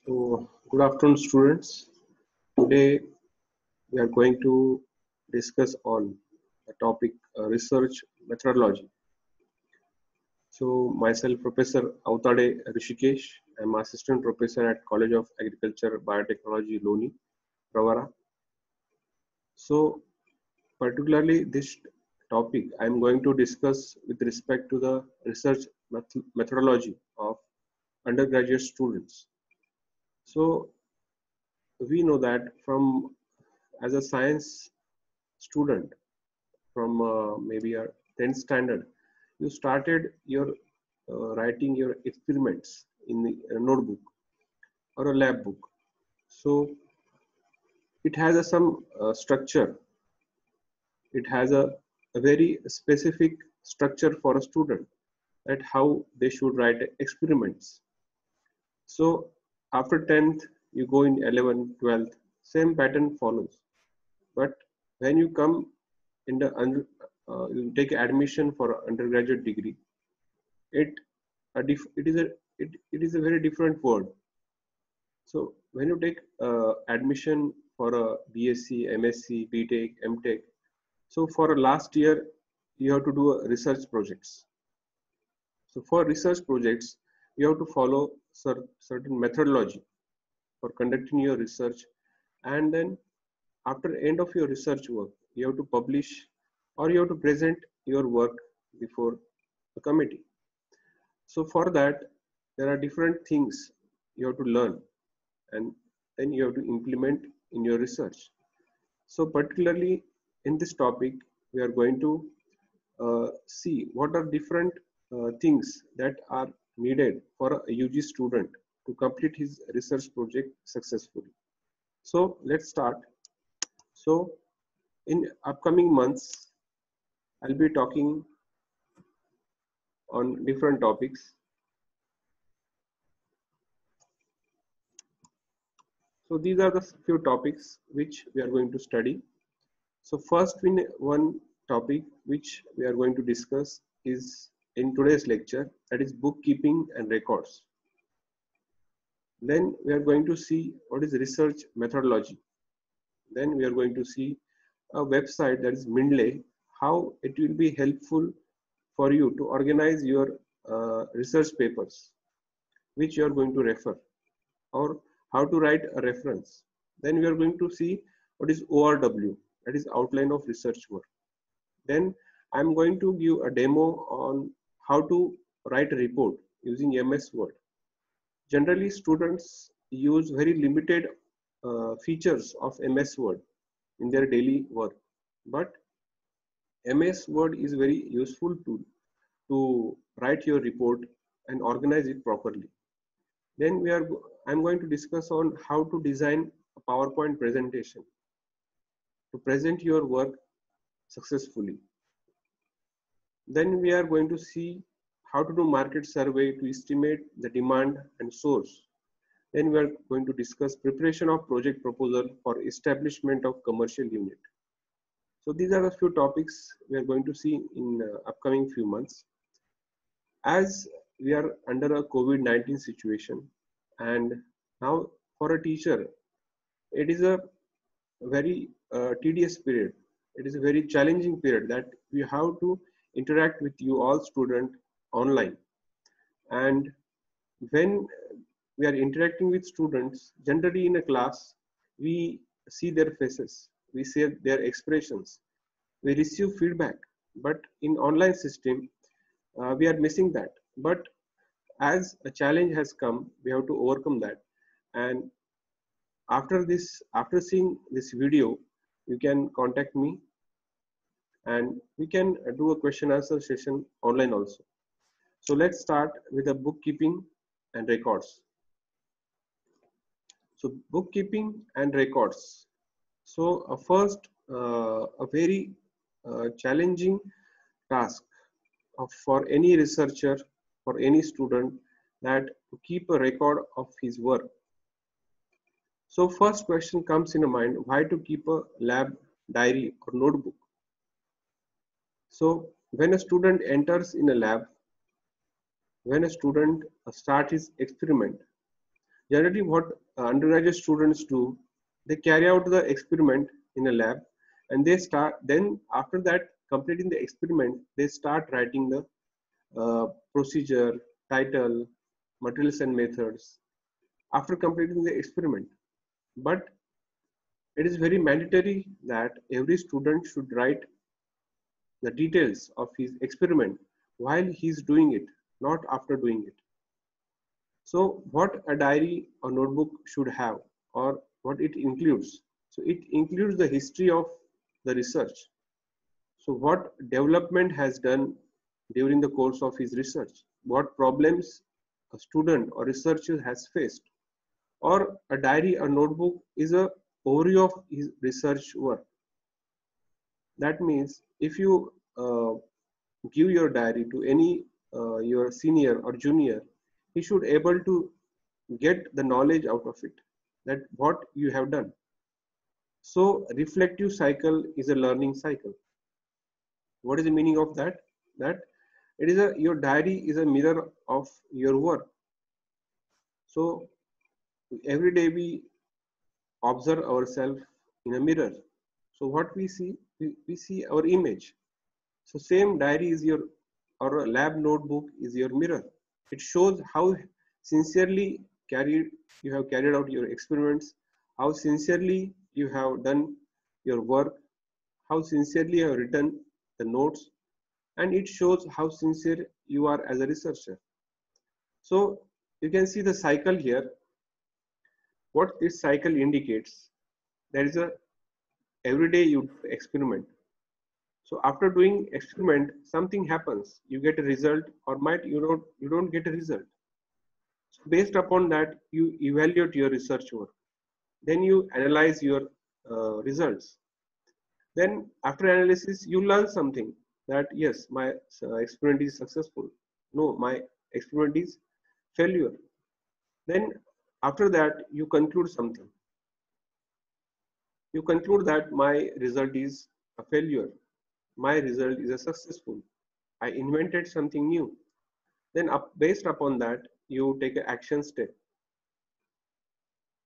So, good afternoon, students. Today we are going to discuss on the topic research methodology. So, myself, Professor Autade Rishikesh. I'm assistant professor at College of Agriculture Biotechnology, Loni, Pravara. So, particularly this topic, I'm going to discuss with respect to the research methodology of undergraduate students. So, we know that from as a science student from maybe a 10th standard, you started your writing your experiments in a notebook or a lab book. So it has some structure. It has a very specific structure for a student that how they should write experiments. So after 10th, you go in 11th, 12th, same pattern follows. But when you come in the you take admission for undergraduate degree, it it is a very different world. So when you take admission for a BSc, MSc, BTech, MTech, so for a last year you have to do a research projects. So for research projects, you have to follow certain methodology for conducting your research, and then after end of your research work, you have to publish or you have to present your work before the committee. So for that, there are different things you have to learn and then you have to implement in your research. So particularly in this topic, we are going to see what are different things that are needed for a UG student to complete his research project successfully. So let's start. So in upcoming months, I'll be talking on different topics. So these are the few topics which we are going to study. So first one topic which we are going to discuss is in today's lecture, that is bookkeeping and records. Then we are going to see what is research methodology. Then we are going to see a website, that is Mindley, how it will be helpful for you to organize your research papers which you are going to refer, or how to write a reference. Then we are going to see what is ORW, that is outline of research work. Then I'm going to give a demo on how to write a report using MS Word. Generally, students use very limited features of MS Word in their daily work, but MS Word is very useful tool to write your report and organize it properly. Then I'm going to discuss on how to design a PowerPoint presentation to present your work successfully. Then we are going to see how to do market survey to estimate the demand and source. Then we are going to discuss preparation of project proposal for establishment of commercial unit. So these are a few topics we are going to see in upcoming few months. As we are under a COVID-19 situation, and now for a teacher, it is a very tedious period. It is a very challenging period that we have to interact with you all students online. And when we are interacting with students, generally in a class, we see their faces, we see their expressions, we receive feedback. But in online system, we are missing that. But as a challenge has come, we have to overcome that. And after seeing this video, you can contact me and we can do a question answer session online also. So let's start with the bookkeeping and records. So bookkeeping and records. So first, a very challenging task for any researcher, for any student, that to keep a record of his work. So first question comes in mind, why to keep a lab diary or notebook? So when a student enters in a lab, when a student starts his experiment, Generally, what undergraduate students do, they carry out the experiment in a lab, and they start. Then after that, completing the experiment, they start writing the procedure, title, materials and methods after completing the experiment. But it is very mandatory that every student should write the details of his experiment while he is doing it, not after doing it. So what a diary or notebook should have, or what it includes. So it includes the history of the research. So what development has done during the course of his research, what problems a student or researcher has faced, or a diary or notebook is a overview of his research work. That means if you give your diary to any your senior or junior, he should able to get the knowledge out of it, that what you have done. So reflective cycle is a learning cycle. What is the meaning of that? That it is a your diary is a mirror of your work. So every day we observe ourselves in a mirror. So what we see, we see our image. So same diary is your, or a lab notebook is your mirror. It shows how sincerely you have carried out your experiments, how sincerely you have done your work, how sincerely you have written the notes, and it shows how sincere you are as a researcher. So you can see the cycle here. What this cycle indicates, there is a every day you experiment. So after doing experiment, something happens. You get a result, or might you don't get a result. So based upon that, you evaluate your research work. Then you analyze your results. Then after analysis, you learn something, that yes, my experiment is successful. No, my experiment is failure. Then after that, you conclude something. You conclude that my result is a failure. My result is a successful. I invented something new. Then based upon that, you take an action step,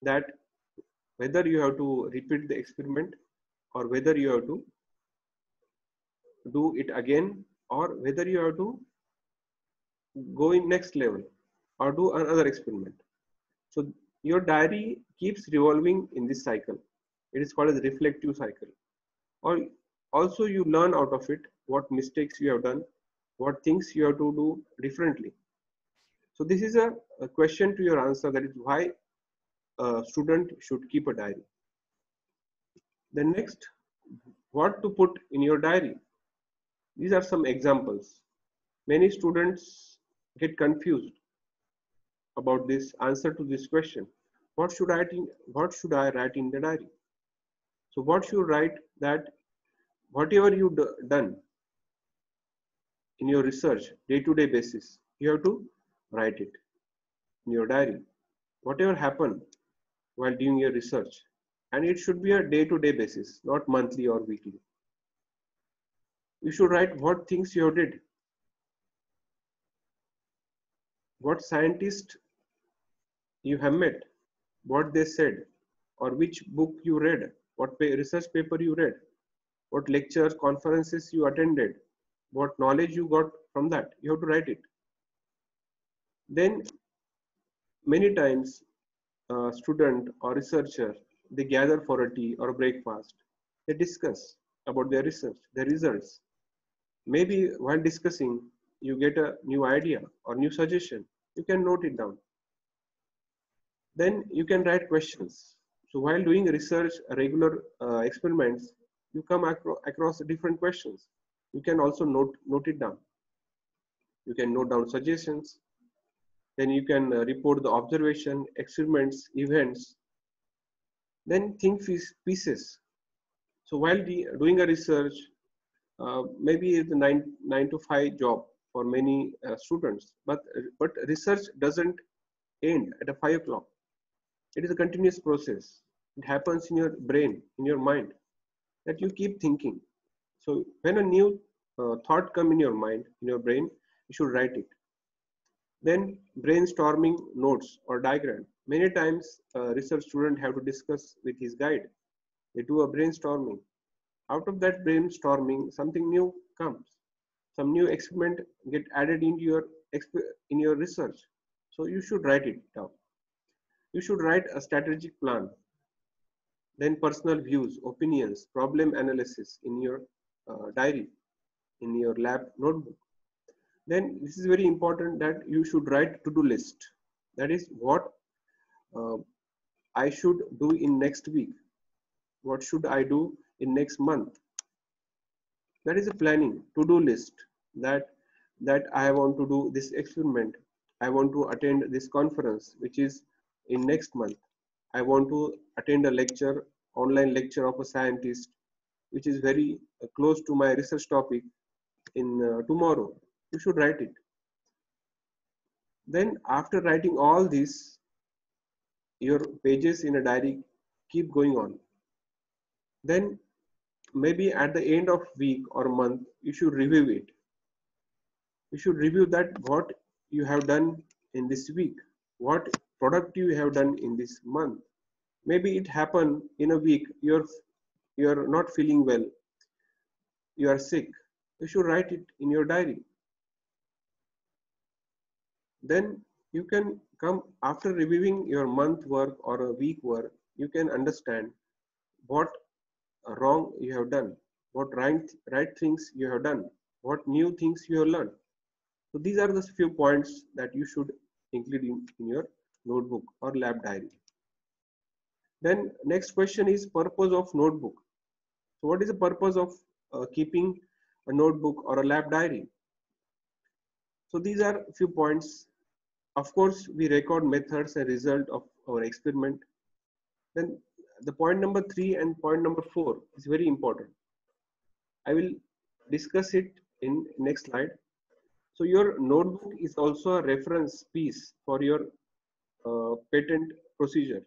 that whether you have to repeat the experiment, or whether you have to do it again, or whether you have to go in next level or do another experiment. So your diary keeps revolving in this cycle. It is called as reflective cycle. Or also you learn out of it what mistakes you have done, what things you have to do differently. So this is a question to your answer, that is why a student should keep a diary. The next, what to put in your diary. These are some examples. Many students get confused about this answer to this question. What should I write in the diary? So what should write, that whatever you done in your research day-to-day basis, you have to write it in your diary. Whatever happened while doing your research, and it should be a day-to-day basis, not monthly or weekly. You should write what things you did, what scientist you have met, what they said, or which book you read, what research paper you read, what lectures, conferences you attended, what knowledge you got from that. You have to write it. Then many times, student or researcher, they gather for a tea or a breakfast. They discuss about their research, their results. Maybe while discussing, you get a new idea or new suggestion. You can note it down. Then you can write questions. So while doing research, regular experiments, you come across different questions. You can also note it down. You can note down suggestions. Then you can report the observation, experiments, events. Then think pieces. So while doing a research, maybe it's a 9 to 5 job for many students, but research doesn't end at a 5 o'clock. It is a continuous process. It happens in your brain, in your mind, that you keep thinking. So when a new thought come in your mind, in your brain, you should write it. Then brainstorming notes or diagram. Many times, a research student have to discuss with his guide. They do a brainstorming. Out of that brainstorming, something new comes. Some new experiment get added into your in your research. So you should write it down. You should write a strategic plan, then personal views, opinions, problem analysis in your diary, in your lab notebook. Then this is very important that you should write to-do list. That is what uh, I should do in next week. What should I do in next month? That is a planning to-do list that I want to do this experiment. I want to attend this conference, which is in next month. I want to attend a lecture, online lecture of a scientist, which is very close to my research topic in tomorrow. You should write it. Then after writing all this, your pages in a diary keep going on. Then maybe at the end of week or month, you should review it. You should review that what you have done in this week, what product you have done in this month. Maybe it happened in a week, you're not feeling well, you are sick. You should write it in your diary. Then you can come after reviewing your month work or a week work, you can understand what wrong you have done, what right things you have done, what new things you have learned. So these are the few points that you should include in your notebook or lab diary. Then next question is purpose of notebook. So what is the purpose of keeping a notebook or a lab diary? So these are a few points. Of course, we record methods and result of our experiment. Then the point number 3 and point number 4 is very important. I will discuss it in next slide. So your notebook is also a reference piece for your patent procedure.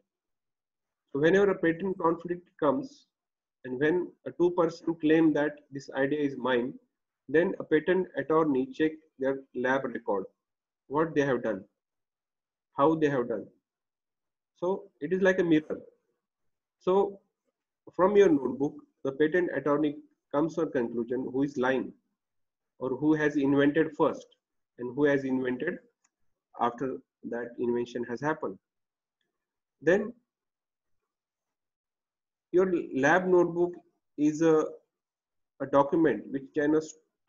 So whenever a patent conflict comes and when a two-person claim that this idea is mine, then a patent attorney check their lab record, what they have done, how they have done. So it is like a mirror. So from your notebook, the patent attorney comes to a conclusion who is lying or who has invented first and who has invented after that invention has happened. Then your lab notebook is a document which can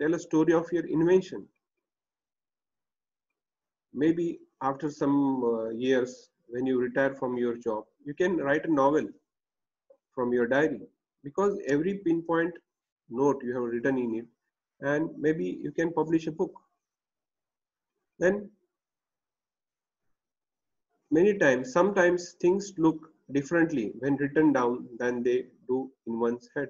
tell a story of your invention. Maybe after some years, when you retire from your job, you can write a novel from your diary because every pinpoint note you have written in it, and maybe you can publish a book. Then many times, sometimes things look differently when written down than they do in one's head.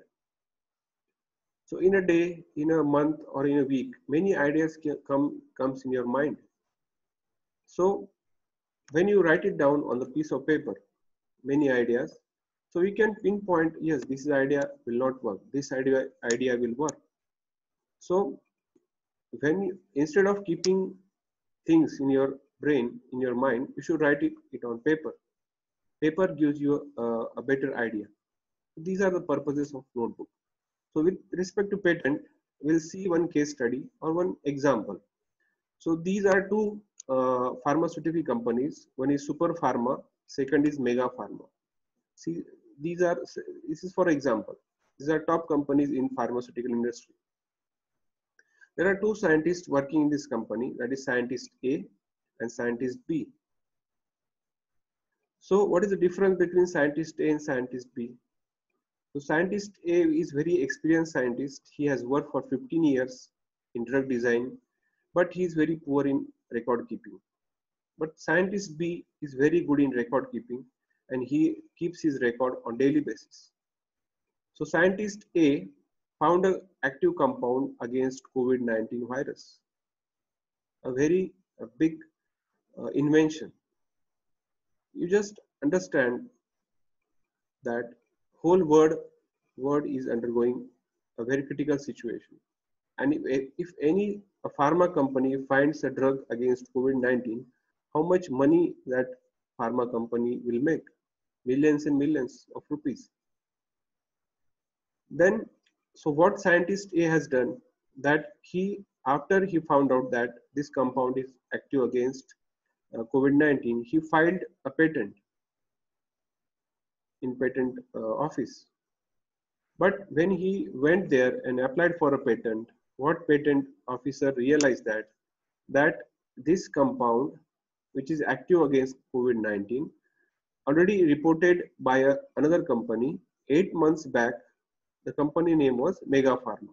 So in a day, in a month, or in a week, many ideas comes in your mind. So when you write it down on the piece of paper, many ideas, so you can pinpoint, yes, this idea will not work, this idea will work. So when instead of keeping things in your brain, in your mind, you should write it on paper. Paper gives you a better idea. These are the purposes of notebook. So with respect to patent, we'll see one case study or one example. So these are two pharmaceutical companies. One is Super Pharma, second is Mega Pharma. See, this is for example. These are top companies in pharmaceutical industry. There are two scientists working in this company, that is scientist A and scientist B. So what is the difference between scientist A and scientist B? So scientist A is very experienced scientist. He has worked for 15 years in drug design, but he is very poor in record keeping. But scientist B is very good in record keeping and he keeps his record on daily basis. So scientist A found an active compound against COVID-19 virus, a very big invention. You just understand that whole world is undergoing a very critical situation. And if any a pharma company finds a drug against COVID-19, how much money that pharma company will make millions and millions of rupees. Then, so what scientist A has done, that after he found out that this compound is active against COVID-19, he filed a patent in patent office. But when he went there and applied for a patent, what patent officer realized that this compound, which is active against COVID-19, already reported by another company 8 months back. The company name was Mega Pharma.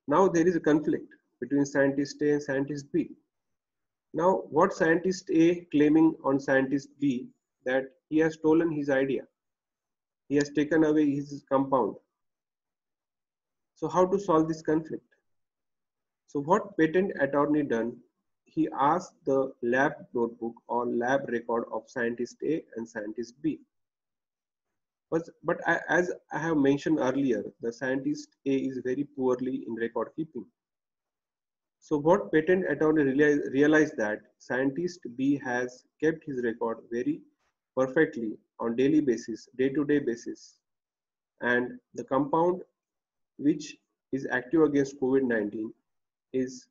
Now there is a conflict between scientist A and scientist B. Now what scientist A claiming on scientist B that he has stolen his idea. He has taken away his compound. So how to solve this conflict? So what patent attorney done? He asked the lab notebook or lab record of scientist A and scientist B. But as I have mentioned earlier, the scientist A is very poorly in record keeping. So what patent attorney realized that scientist B has kept his record very perfectly on daily basis, day-to-day basis, and the compound which is active against COVID-19 is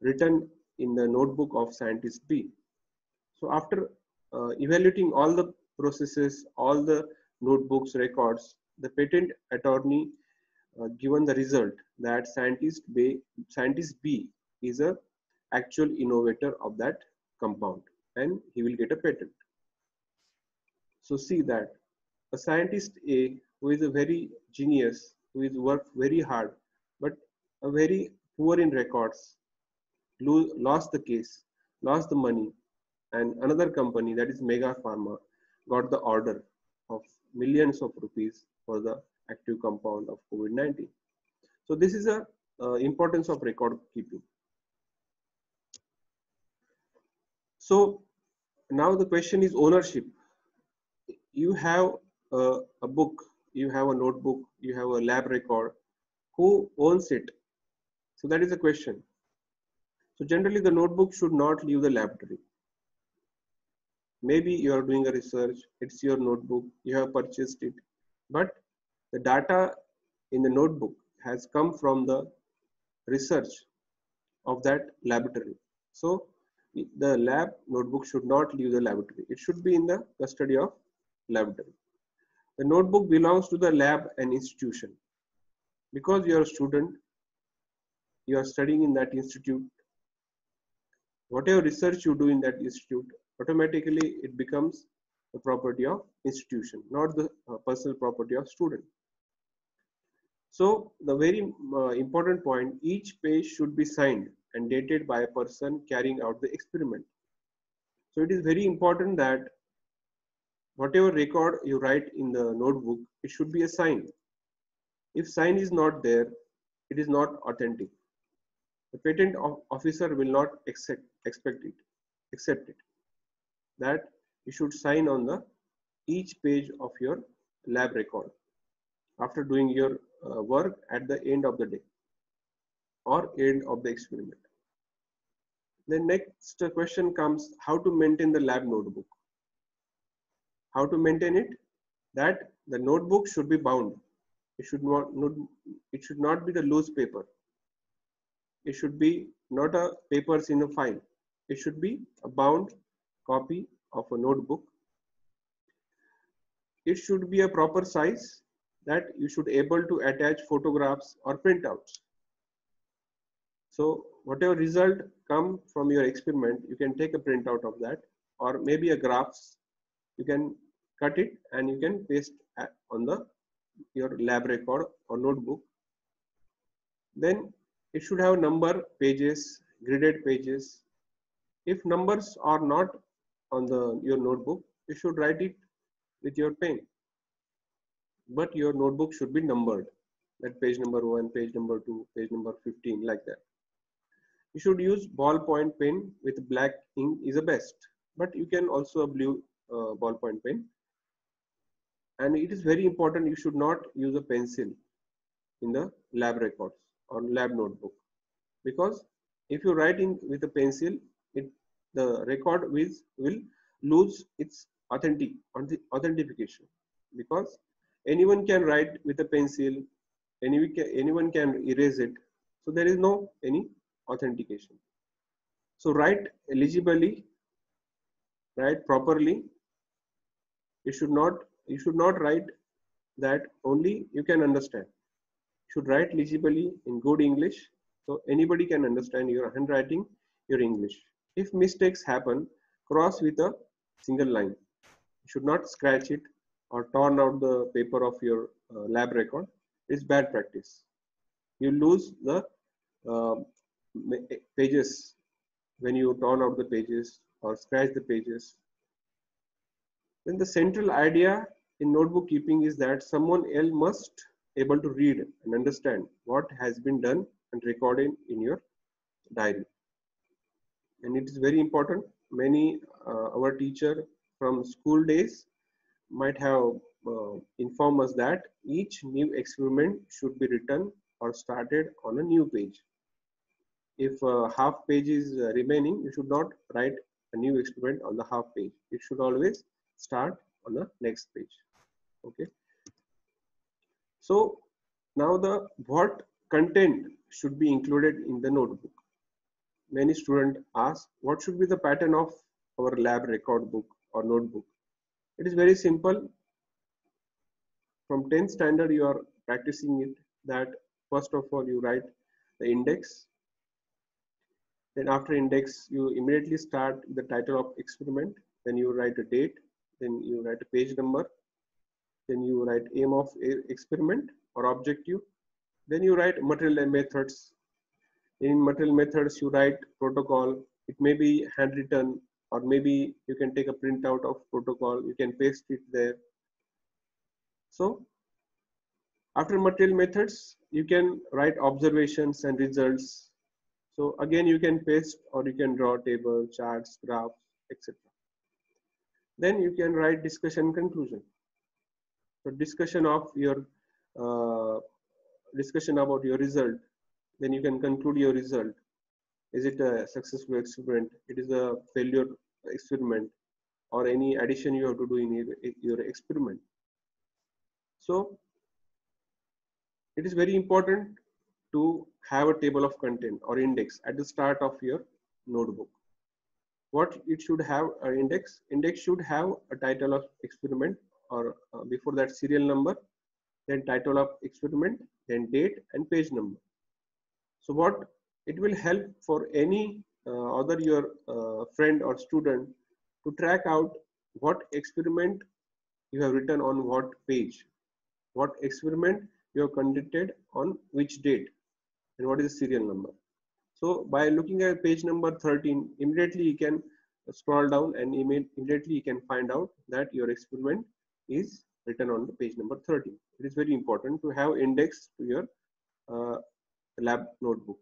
written in the notebook of scientist B. So after evaluating all the processes, all the notebooks, records, the patent attorney given the result that scientist B is a actual innovator of that compound and he will get a patent. So see that a scientist A who is a very genius, who is worked very hard, but a very poor in records, lost the case, lost the money, and another company, that is Mega Pharma, got the order of millions of rupees for the active compound of COVID-19. So this is a importance of record keeping. So now the question is ownership. You have a book, you have a notebook, you have a lab record. Who owns it? So that is a question. So generally the notebook should not leave the laboratory. Maybe you are doing a research, it's your notebook, you have purchased it, but the data in the notebook has come from the research of that laboratory. So the lab notebook should not leave the laboratory. It should be in the custody of laboratory. The notebook belongs to the lab and institution. Because you are a student, you are studying in that institute, whatever research you do in that institute, automatically it becomes the property of institution, not the personal property of student. So the very important point, each page should be signed and dated by a person carrying out the experiment. So it is very important that whatever record you write in the notebook, it should be a sign. If sign is not there, it is not authentic. The patent officer will not accept it. That you should sign on the each page of your lab record after doing your work at the end of the day or end of the experiment. The next question comes, how to maintain the lab notebook. How to maintain it? That the notebook should be bound. It should not be the loose paper. It should be not a papers in a file. It should be a bound copy of a notebook. It should be a proper size that you should able to attach photographs or printouts. So whatever result come from your experiment, you can take a printout of that, or maybe a graphs. You can cut it and you can paste on your lab record or notebook. Then it should have number pages, graded pages. If numbers are not on your notebook, you should write it with your pen. But your notebook should be numbered. That page number 1, page number 2, page number 15, like that. You should use ballpoint pen with black ink is the best. But you can also a blue ballpoint pen. And it is very important, you should not use a pencil in the lab records or lab notebook. Because if you write in with a pencil, the record will lose its authentication, because anyone can write with a pencil, anyone can erase it, so there is no any authentication. So write legibly, write properly. You should not write that only you can understand. You should write legibly in good English, so anybody can understand your handwriting, your English. If mistakes happen, cross with a single line. You should not scratch it or torn out the paper of your lab record. It's bad practice. You lose the uh, pages when you torn out the pages or scratch the pages. Then the central idea in notebook keeping is that someone else must able to read and understand what has been done and recorded in your diary. And it is very important. Many our teacher from school days might have informed us that each new experiment should be written or started on a new page. If half page is remaining, you should not write a new experiment on the half page. It should always start on the next page. Okay. So now the what content should be included in the notebook. Many students ask what should be the pattern of our lab record book or notebook. It is very simple. From 10th standard you are practicing it, that first of all you write the index. Then after index, you immediately start the title of experiment. Then you write a date. Then you write a page number. Then you write aim of experiment or objective. Then you write material and methods. In material methods, you write protocol. It may be handwritten, or maybe you can take a printout of protocol. You can paste it there. So after material methods, you can write observations and results. So again, you can paste or you can draw table, charts, graphs, etc. Then you can write discussion conclusion. So discussion of your discussion about your result. Then you can conclude your result. Is it a successful experiment? It is a failure experiment, or any addition you have to do in your experiment. So it is very important to have a table of content or index at the start of your notebook. What it should have an index? Index should have a title of experiment, or before that serial number, then title of experiment, then date and page number. So what it will help for any other your friend or student to track out what experiment you have written on what page, what experiment you have conducted on which date, and what is the serial number. So by looking at page number 13, immediately you can scroll down and immediately you can find out that your experiment is written on the page number 13. It is very important to have index to your lab notebook.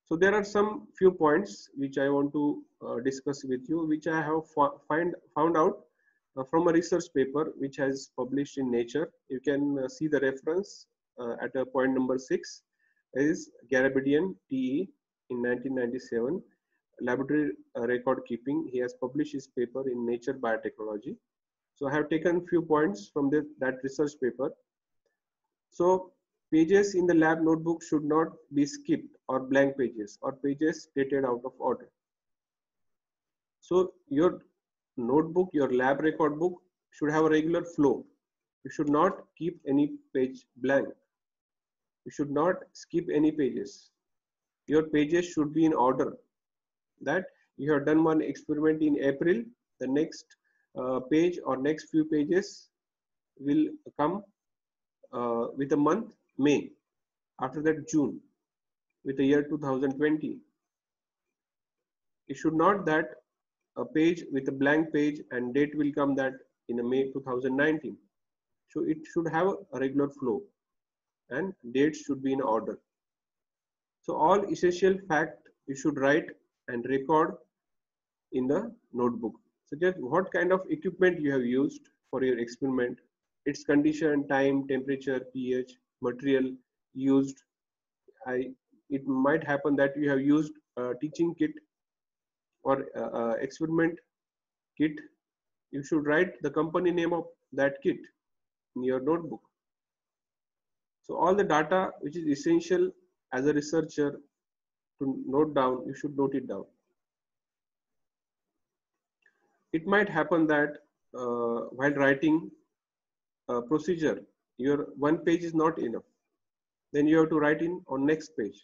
So there are some few points which I want to discuss with you, which I have found out from a research paper which has published in Nature. You can see the reference at point number 6 is Garabedian TE in 1997, laboratory record keeping. He has published his paper in Nature Biotechnology. So I have taken few points from that research paper. So pages in the lab notebook should not be skipped, or blank pages, or pages dated out of order. So your notebook, your lab record book should have a regular flow. You should not keep any page blank. You should not skip any pages. Your pages should be in order. That you have done one experiment in April, the next page or next few pages will come with the month May. After that, June, with the year 2020. It should not that a page with a blank page and date will come that in a May 2019. So it should have a regular flow and dates should be in order. So all essential fact you should write and record in the notebook, such as what kind of equipment you have used for your experiment, its condition, time, temperature, pH, material used. It might happen that you have used a teaching kit or experiment kit, you should write the company name of that kit in your notebook. So all the data which is essential as a researcher to note down, you should note it down. It might happen that while writing a procedure, your one page is not enough. Then you have to write in on next page.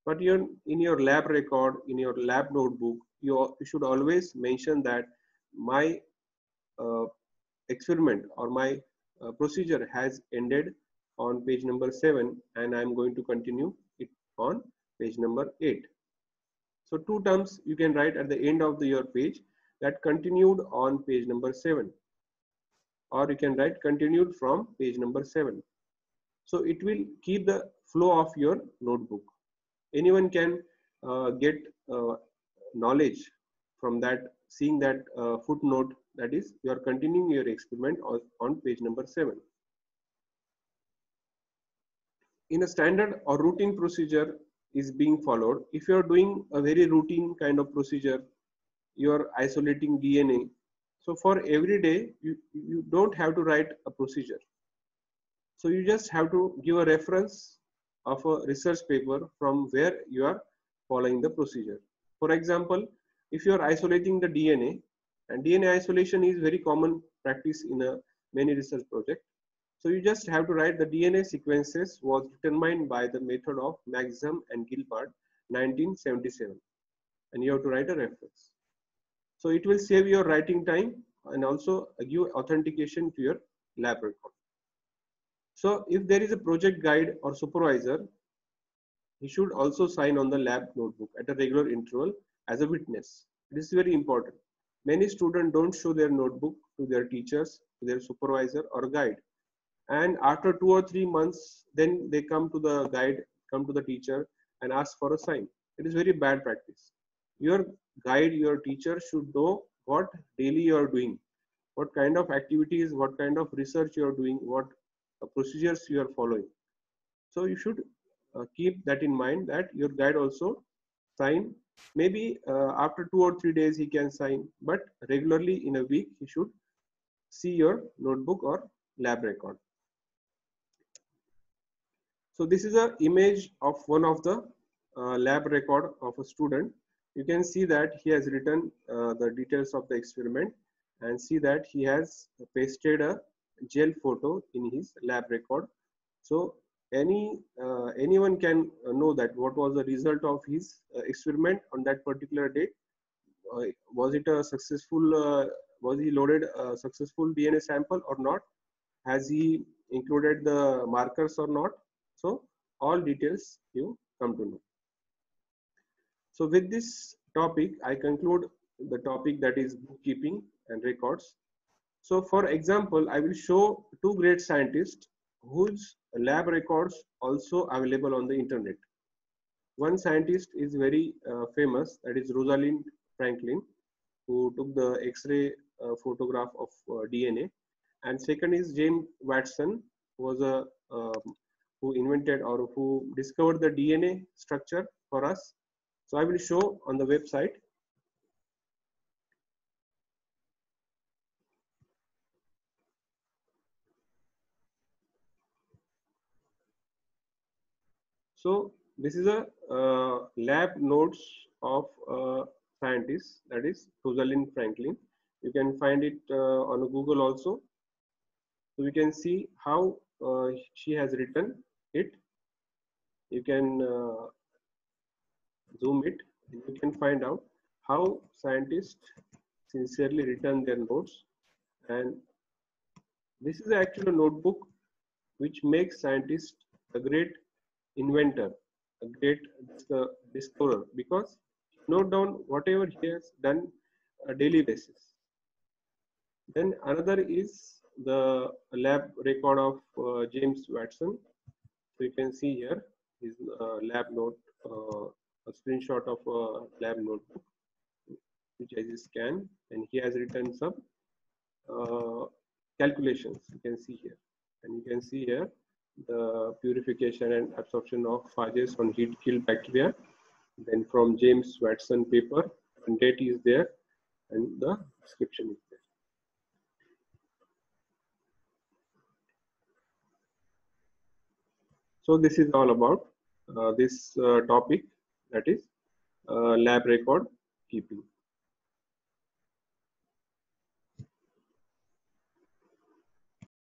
But in your lab record, in your lab notebook, you should always mention that my uh, experiment or my procedure has ended on page number 7 and I'm going to continue it on page number 8. So two terms you can write at the end of your page, that continued on page number 7, or you can write continued from page number 7. So it will keep the flow of your notebook. Anyone can get knowledge from that, seeing that footnote, that is you are continuing your experiment on page number 7. In a standard or routine procedure is being followed. If you are doing a very routine kind of procedure, you are isolating DNA. So for every day, you don't have to write a procedure. So you just have to give a reference of a research paper from where you are following the procedure. For example, if you are isolating the DNA, and DNA isolation is very common practice in many research projects. So you just have to write the DNA sequences was determined by the method of Maxim and Gilbert 1977, and you have to write a reference. So it will save your writing time and also give authentication to your lab record. So if there is a project guide or supervisor, he should also sign on the lab notebook at a regular interval as a witness. This is very important. Many students don't show their notebook to their teachers, to their supervisor or guide. And after 2 or 3 months, then they come to the guide, come to the teacher and ask for a sign. It is very bad practice. Your guide, your teacher should know what daily you are doing, what kind of activities, what kind of research you are doing, what procedures you are following. So you should keep that in mind, that your guide also sign. Maybe after 2 or 3 days he can sign, but regularly in a week he should see your notebook or lab record. So this is an image of one of the lab record of a student. You can see that he has written the details of the experiment, and see that he has pasted a gel photo in his lab record. So anyone can know that what was the result of his experiment on that particular date. Was it a successful? Was he loaded a successful DNA sample or not? Has he included the markers or not? So all details you come to know. So with this topic, I conclude the topic, that is bookkeeping and records. So for example, I will show two great scientists whose lab records also available on the internet. One scientist is very famous, that is Rosalind Franklin, who took the X-ray photograph of DNA. And second is James Watson, who was who invented or who discovered the DNA structure for us. So I will show on the website. So this is a lab notes of scientist, that is Rosalind Franklin. You can find it on Google also. So we can see how she has written it. You can zoom it. You can find out how scientists sincerely written their notes. And this is actually a notebook which makes scientists a great inventor, a great discoverer, because note down whatever he has done a daily basis. Then another is the lab record of James Watson. So you can see here his lab note, a screenshot of a lab notebook, which I just scanned, and he has written some calculations. You can see here, and you can see here the purification and absorption of phages on heat-killed bacteria. Then from James Watson paper, and date is there, and the description is there. So this is all about this topic, that is lab record keeping.